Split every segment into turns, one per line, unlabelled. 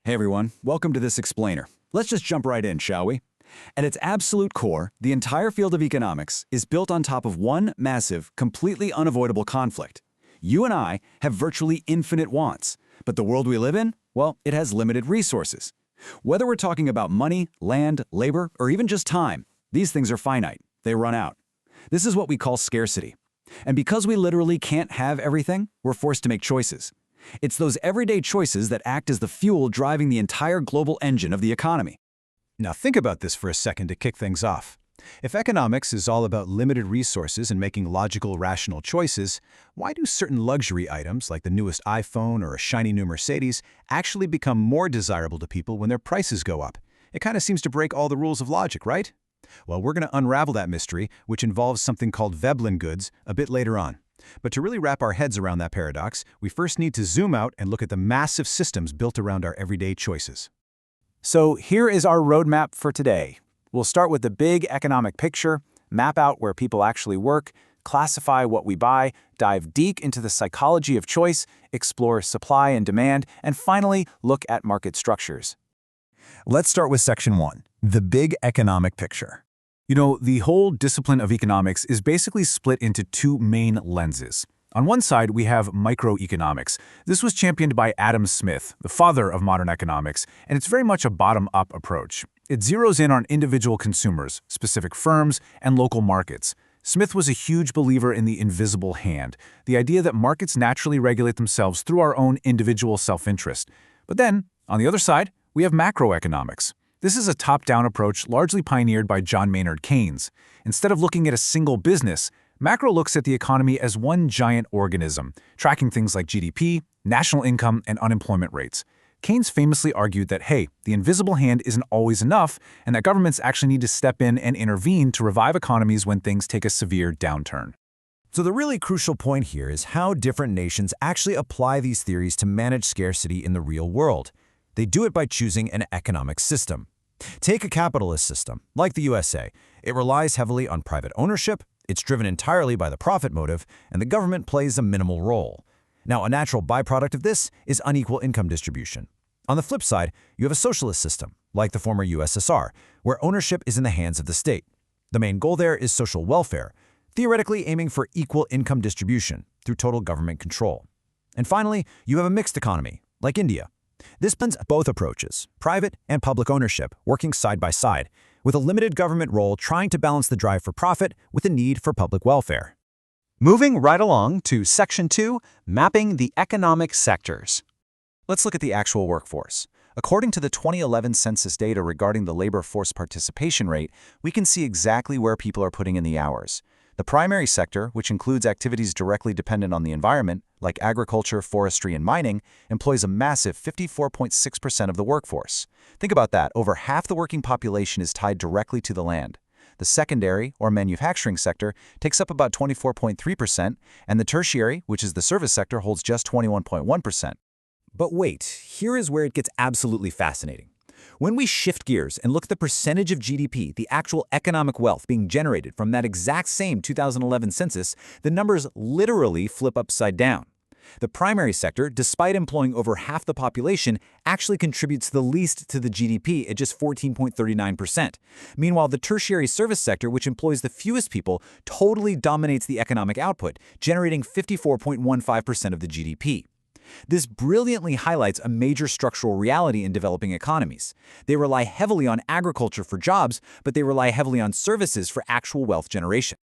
Hey everyone, welcome to this explainer. Let's just jump right in, shall we? At its absolute core, the entire field of economics is built on top of one massive, completely unavoidable conflict. You and I have virtually infinite wants, but the world we live in, well, it has limited resources. Whether we're talking about money, land, labor, or even just time, these things are finite. They run out. This is what we call scarcity. And because we literally can't have everything, we're forced to make choices. It's those everyday choices that act as the fuel driving the entire global engine of the economy.
Now think about this for a second to kick things off. If economics is all about limited resources and making logical, rational choices, why do certain luxury items like the newest iPhone or a shiny new Mercedes actually become more desirable to people when their prices go up? It kind of seems to break all the rules of logic, right? Well, we're going to unravel that mystery, which involves something called Veblen goods, a bit later on. But to really wrap our heads around that paradox, we first need to zoom out and look at the massive systems built around our everyday choices.
So here is our roadmap for today. We'll start with the big economic picture, map out where people actually work, classify what we buy, dive deep into the psychology of choice, explore supply and demand, and finally look at market structures.
Let's start with Section 1, the big economic picture.
You know, the whole discipline of economics is basically split into two main lenses. On one side, we have microeconomics. This was championed by Adam Smith, the father of modern economics, and it's very much a bottom-up approach. It zeroes in on individual consumers, specific firms, and local markets. Smith was a huge believer in the invisible hand, the idea that markets naturally regulate themselves through our own individual self-interest. But then, on the other side, we have macroeconomics. This is a top-down approach largely pioneered by John Maynard Keynes. Instead of looking at a single business, macro looks at the economy as one giant organism, tracking things like GDP, national income, and unemployment rates. Keynes famously argued that, hey, the invisible hand isn't always enough, and that governments actually need to step in and intervene to revive economies when things take a severe downturn.
So the really crucial point here is how different nations actually apply these theories to manage scarcity in the real world. They do it by choosing an economic system. Take a capitalist system, like the USA. It relies heavily on private ownership, it's driven entirely by the profit motive, and the government plays a minimal role. Now, a natural byproduct of this is unequal income distribution. On the flip side, you have a socialist system, like the former USSR, where ownership is in the hands of the state. The main goal there is social welfare, theoretically aiming for equal income distribution through total government control. And finally, you have a mixed economy, like India. This blends both approaches, private and public ownership, working side by side, with a limited government role trying to balance the drive for profit with the need for public welfare.
Moving right along to Section 2, Mapping the Economic Sectors. Let's look at the actual workforce. According to the 2011 census data regarding the labor force participation rate, we can see exactly where people are putting in the hours. The primary sector, which includes activities directly dependent on the environment, like agriculture, forestry, and mining, employs a massive 54.6% of the workforce. Think about that, over half the working population is tied directly to the land. The secondary, or manufacturing sector, takes up about 24.3%, and the tertiary, which is the service sector, holds just 21.1%.
But wait, here is where it gets absolutely fascinating. When we shift gears and look at the percentage of GDP, the actual economic wealth being generated from that exact same 2011 census, the numbers literally flip upside down. The primary sector, despite employing over half the population, actually contributes the least to the GDP at just 14.39%. Meanwhile, the tertiary service sector, which employs the fewest people, totally dominates the economic output, generating 54.15% of the GDP. This brilliantly highlights a major structural reality in developing economies. They rely heavily on agriculture for jobs, but they rely heavily on services for actual wealth generation.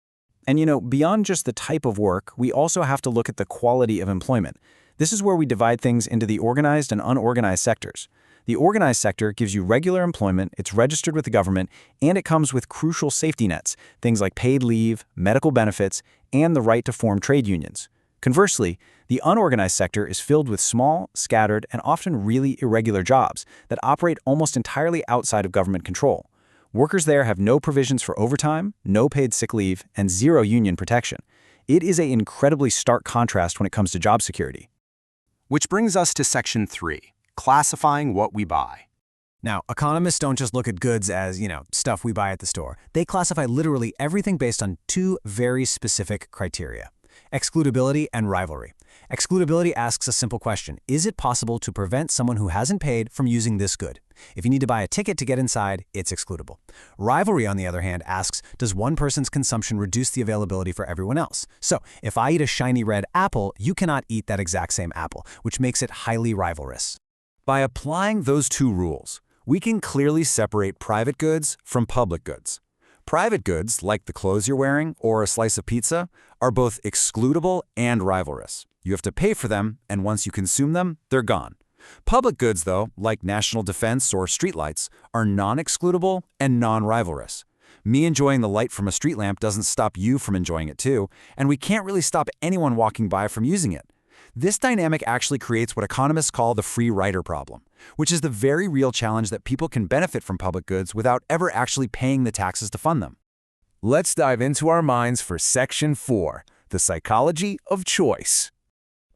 And you know, beyond just the type of work, we also have to look at the quality of employment. This is where we divide things into the organized and unorganized sectors. The organized sector gives you regular employment, it's registered with the government, and it comes with crucial safety nets, things like paid leave, medical benefits, and the right to form trade unions. Conversely, the unorganized sector is filled with small, scattered, and often really irregular jobs that operate almost entirely outside of government control. Workers there have no provisions for overtime, no paid sick leave, and zero union protection. It is an incredibly stark contrast when it comes to job security.
Which brings us to Section 3, Classifying what we buy.
Now, economists don't just look at goods as, stuff we buy at the store. They classify literally everything based on two very specific criteria. Excludability and rivalry. Excludability asks a simple question. Is it possible to prevent someone who hasn't paid from using this good? If you need to buy a ticket to get inside, it's excludable. Rivalry, on the other hand, asks, does one person's consumption reduce the availability for everyone else? So, if I eat a shiny red apple, you cannot eat that exact same apple, which makes it highly rivalrous.
By applying those two rules, we can clearly separate private goods from public goods. Private goods, like the clothes you're wearing or a slice of pizza, are both excludable and rivalrous. You have to pay for them, and once you consume them, they're gone. Public goods, though, like national defense or streetlights, are non-excludable and non-rivalrous. Me enjoying the light from a street lamp doesn't stop you from enjoying it too, and we can't really stop anyone walking by from using it. This dynamic actually creates what economists call the free rider problem, which is the very real challenge that people can benefit from public goods without ever actually paying the taxes to fund them.
Let's dive into our minds for Section 4, the psychology of choice.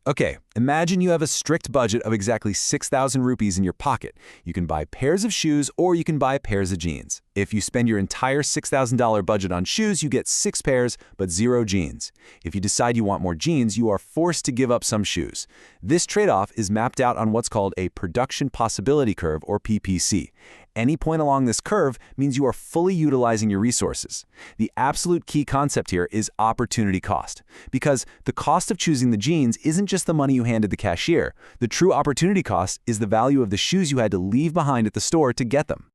Okay, imagine you have a strict budget of exactly 6,000 rupees in your pocket. You can buy pairs of shoes or you can buy pairs of jeans. If you spend your entire $6,000 budget on shoes, you get 6 pairs but 0 jeans. If you decide you want more jeans, you are forced to give up some shoes. This trade-off is mapped out on what's called a production possibility curve, or PPC. Any point along this curve means you are fully utilizing your resources. The absolute key concept here is opportunity cost, because the cost of choosing the jeans isn't just the money you handed the cashier. The true opportunity cost is the value of the shoes you had to leave behind at the store to get them.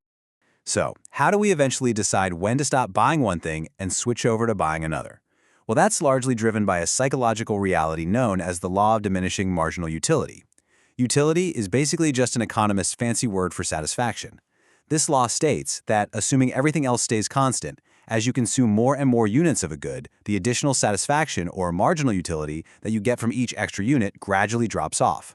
So, how do we eventually decide when to stop buying one thing and switch over to buying another? Well, that's largely driven by a psychological reality known as the law of diminishing marginal utility. Utility is basically just an economist's fancy word for satisfaction. This law states that, assuming everything else stays constant, as you consume more and more units of a good, the additional satisfaction or marginal utility that you get from each extra unit gradually drops off.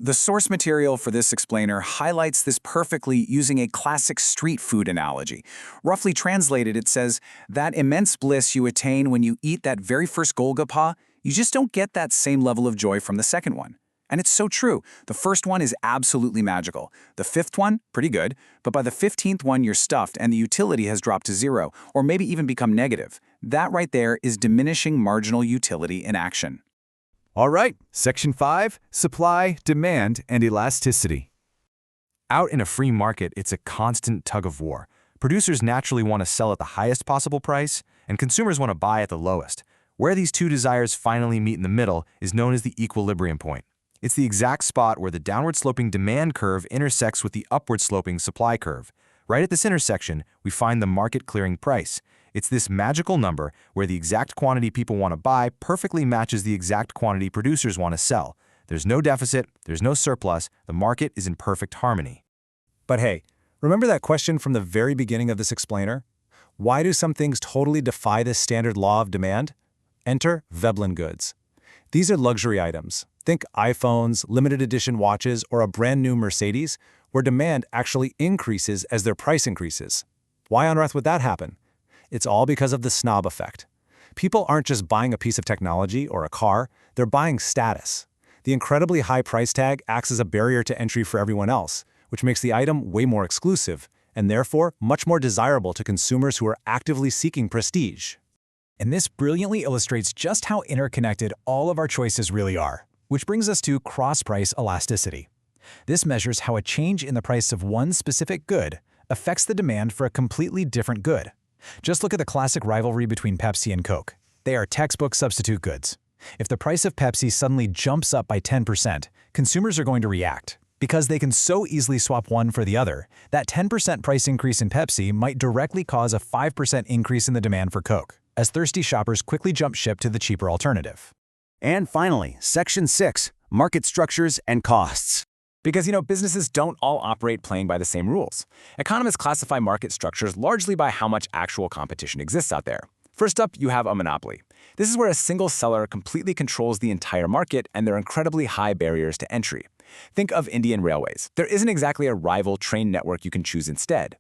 The source material for this explainer highlights this perfectly using a classic street food analogy. Roughly translated, it says, that immense bliss you attain when you eat that very first Golgappa, you just don't get that same level of joy from the second one. And it's so true. The first one is absolutely magical. The fifth one, pretty good. But by the 15th one, you're stuffed and the utility has dropped to 0, or maybe even become negative. That right there is diminishing marginal utility in action.
All right, Section 5, supply, demand, and elasticity. Out in a free market, it's a constant tug of war. Producers naturally want to sell at the highest possible price, and consumers want to buy at the lowest. Where these two desires finally meet in the middle is known as the equilibrium point. It's the exact spot where the downward-sloping demand curve intersects with the upward-sloping supply curve. Right at this intersection, we find the market clearing price. It's this magical number where the exact quantity people want to buy perfectly matches the exact quantity producers want to sell. There's no deficit, there's no surplus, the market is in perfect harmony.
But hey, remember that question from the very beginning of this explainer? Why do some things totally defy this standard law of demand? Enter Veblen goods. These are luxury items. Think iPhones, limited edition watches, or a brand new Mercedes, where demand actually increases as their price increases. Why on earth would that happen? It's all because of the snob effect. People aren't just buying a piece of technology or a car, they're buying status. The incredibly high price tag acts as a barrier to entry for everyone else, which makes the item way more exclusive, and therefore much more desirable to consumers who are actively seeking prestige.
And this brilliantly illustrates just how interconnected all of our choices really are. Which brings us to cross-price elasticity. This measures how a change in the price of one specific good affects the demand for a completely different good. Just look at the classic rivalry between Pepsi and Coke. They are textbook substitute goods. If the price of Pepsi suddenly jumps up by 10%, consumers are going to react. Because they can so easily swap one for the other, that 10% price increase in Pepsi might directly cause a 5% increase in the demand for Coke, as thirsty shoppers quickly jump ship to the cheaper alternative.
And finally, Section 6, market structures and costs.
Because, businesses don't all operate playing by the same rules. Economists classify market structures largely by how much actual competition exists out there. First up, you have a monopoly. This is where a single seller completely controls the entire market, and there are incredibly high barriers to entry. Think of Indian Railways. There isn't exactly a rival train network you can choose instead.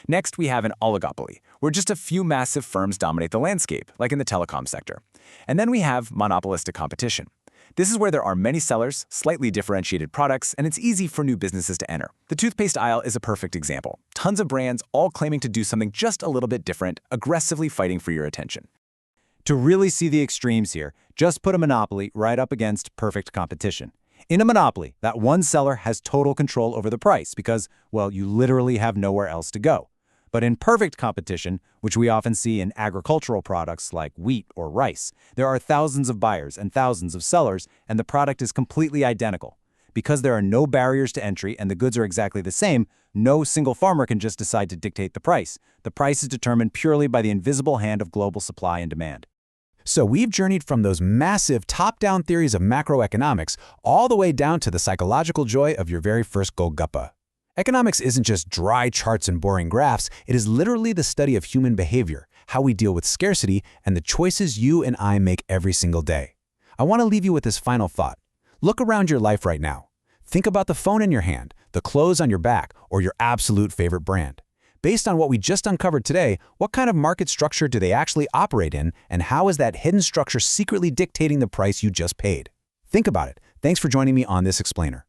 Next, we have an oligopoly, where just a few massive firms dominate the landscape, like in the telecom sector. And then we have monopolistic competition. This is where there are many sellers, slightly differentiated products, and it's easy for new businesses to enter. The toothpaste aisle is a perfect example. Tons of brands all claiming to do something just a little bit different, aggressively fighting for your attention.
To really see the extremes here, just put a monopoly right up against perfect competition. In a monopoly, that one seller has total control over the price because, well, you literally have nowhere else to go. But in perfect competition, which we often see in agricultural products like wheat or rice, there are thousands of buyers and thousands of sellers, and the product is completely identical. Because there are no barriers to entry and the goods are exactly the same, no single farmer can just decide to dictate the price. The price is determined purely by the invisible hand of global supply and demand.
So we've journeyed from those massive top-down theories of macroeconomics all the way down to the psychological joy of your very first Golgappa. Economics isn't just dry charts and boring graphs, it is literally the study of human behavior, how we deal with scarcity, and the choices you and I make every single day. I want to leave you with this final thought. Look around your life right now. Think about the phone in your hand, the clothes on your back, or your absolute favorite brand. Based on what we just uncovered today, what kind of market structure do they actually operate in, and how is that hidden structure secretly dictating the price you just paid? Think about it. Thanks for joining me on this explainer.